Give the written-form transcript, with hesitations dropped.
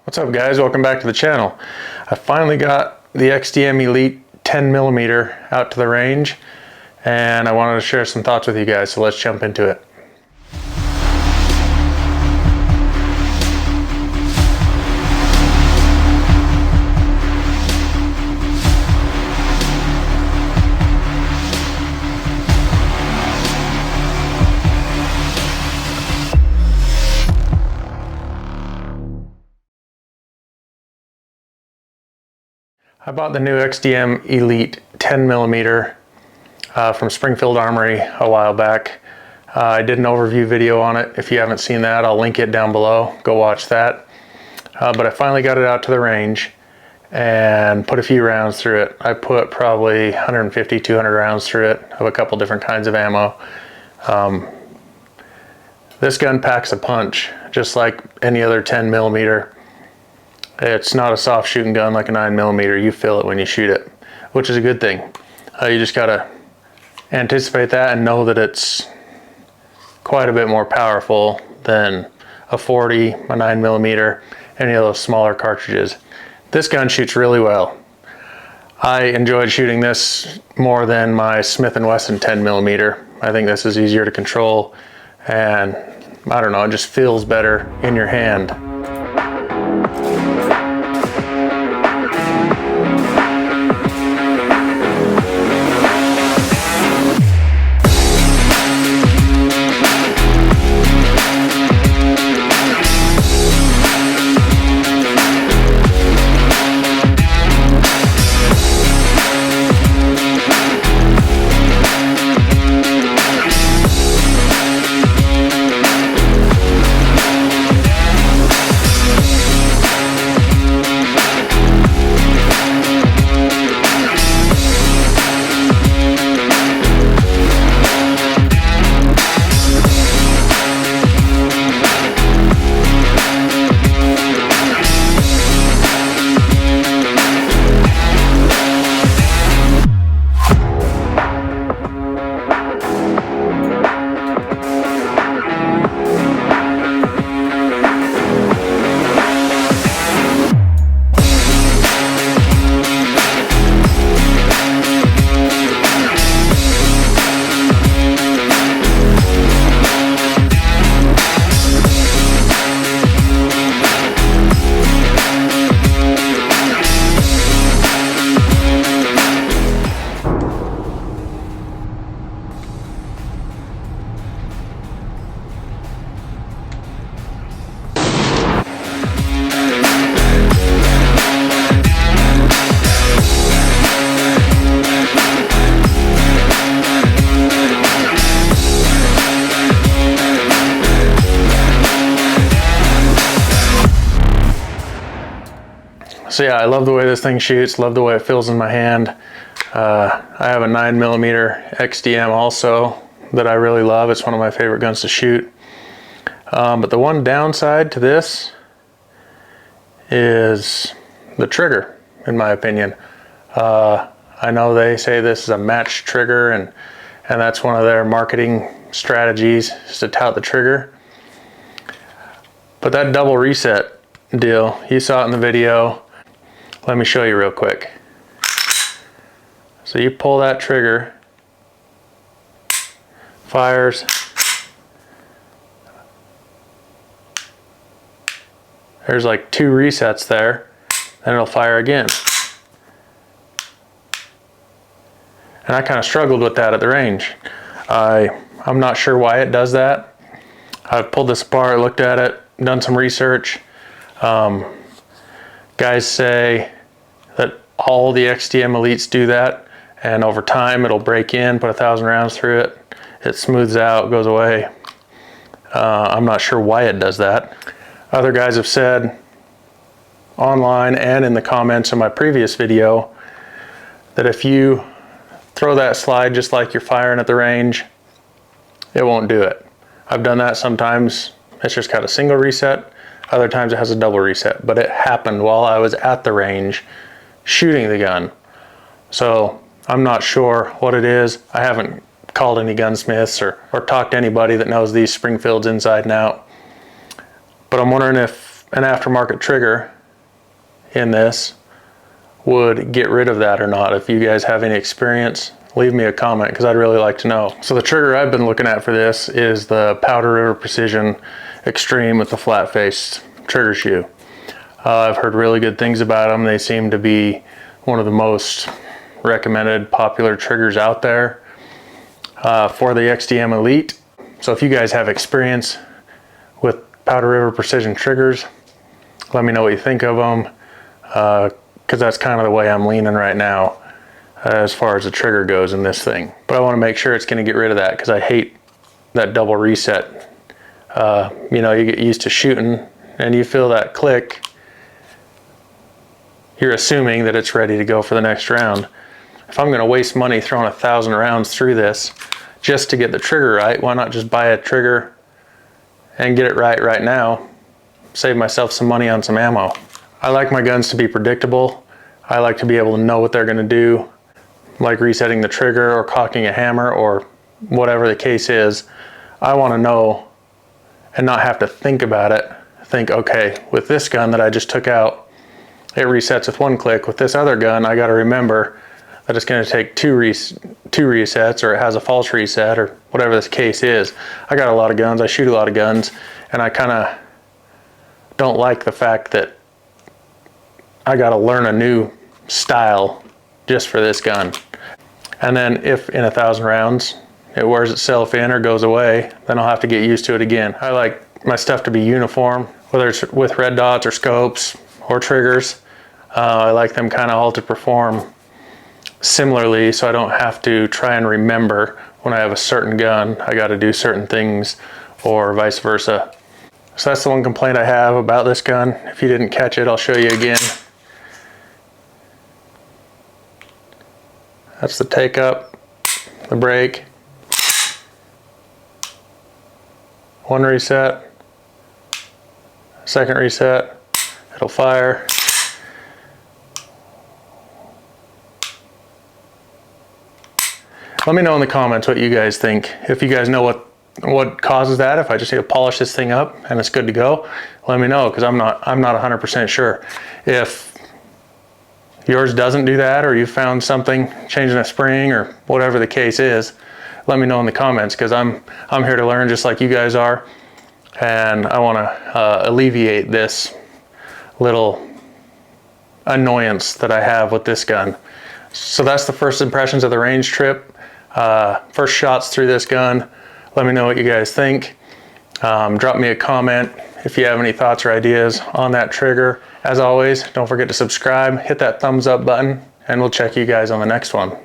What's up guys, welcome back to the channel. I finally got the XDM Elite 10mm out to the range and I wanted to share some thoughts with you guys, so let's jump into it. I bought the new XDM Elite 10mm from Springfield Armory a while back. I did an overview video on it. If you haven't seen that, I'll link it down below. Go watch that. But I finally got it out to the range and put a few rounds through it. I put probably 150, 200 rounds through it of a couple different kinds of ammo. This gun packs a punch, just like any other 10mm. It's not a soft shooting gun like a 9mm. You feel it when you shoot it, which is a good thing. You just gotta anticipate that and know that it's quite a bit more powerful than a 40, a 9mm, any of those smaller cartridges. This gun shoots really well. I enjoyed shooting this more than my Smith & Wesson 10mm. I think this is easier to control and I don't know, it just feels better in your hand. So yeah, I love the way this thing shoots, love the way it feels in my hand. I have a 9mm XDM also that I really love. It's one of my favorite guns to shoot. But the one downside to this is the trigger, in my opinion. I know they say this is a matched trigger and that's one of their marketing strategies, is to tout the trigger. But that double reset deal, you saw it in the video. Let me show you real quick. So you pull that trigger, fires, there's like 2 resets there, then it'll fire again. And I kind of struggled with that at the range. I'm not sure why it does that. I've pulled this apart, looked at it, done some research. Guys say that all the XDM Elites do that, and over time it'll break in, put 1,000 rounds through it, it smooths out, goes away. I'm not sure why it does that. Other guys have said online and in the comments in my previous video that if you throw that slide just like you're firing at the range, it won't do it. I've done that sometimes. It's just got a single reset. Other times it has a double reset, but it happened while I was at the range shooting the gun. So I'm not sure what it is. I haven't called any gunsmiths or talked to anybody that knows these Springfields inside and out. But I'm wondering if an aftermarket trigger in this would get rid of that or not. If you guys have any experience, leave me a comment because I'd really like to know. So the trigger I've been looking at for this is the Powder River Precision Extreme with the flat face trigger shoe. I've heard really good things about them. They seem to be one of the most recommended popular triggers out there for the XDM Elite. So if you guys have experience with Powder River Precision triggers, let me know what you think of them, because that's kind of the way I'm leaning right now as far as the trigger goes in this thing. But I want to make sure it's going to get rid of that because I hate that double reset. You know, you get used to shooting and you feel that click, you're assuming that it's ready to go for the next round. If I'm going to waste money throwing 1,000 rounds through this just to get the trigger right, why not just buy a trigger and get it right now? Save myself some money on some ammo. I like my guns to be predictable. I like to be able to know what they're going to do, like resetting the trigger or cocking a hammer or whatever the case is. I want to know and not have to think about it. Think, okay, with this gun that I just took out, it resets with one click. With this other gun, I got to remember that it's going to take two resets, or it has a false reset, or whatever this case is. I got a lot of guns, I shoot a lot of guns, and I kind of don't like the fact that I got to learn a new style just for this gun. And then if in 1,000 rounds it wears itself in or goes away, then I'll have to get used to it again. I like my stuff to be uniform, whether it's with red dots or scopes or triggers. I like them kind of all to perform similarly, so I don't have to try and remember when I have a certain gun I got to do certain things, or vice versa. So that's the one complaint I have about this gun. If you didn't catch it, I'll show you again. That's the take up, the break, one reset, second reset, it'll fire. Let me know in the comments what you guys think. If you guys know what causes that, if I just need to polish this thing up and it's good to go, let me know, because I'm not 100% sure. If yours doesn't do that, or you found something, changing a spring or whatever the case is, let me know in the comments, because I'm here to learn just like you guys are, and I want to alleviate this little annoyance that I have with this gun. So that's the first impressions of the range trip. First shots through this gun. Let me know what you guys think. Drop me a comment if you have any thoughts or ideas on that trigger. As always, don't forget to subscribe, hit that thumbs up button, and we'll check you guys on the next one.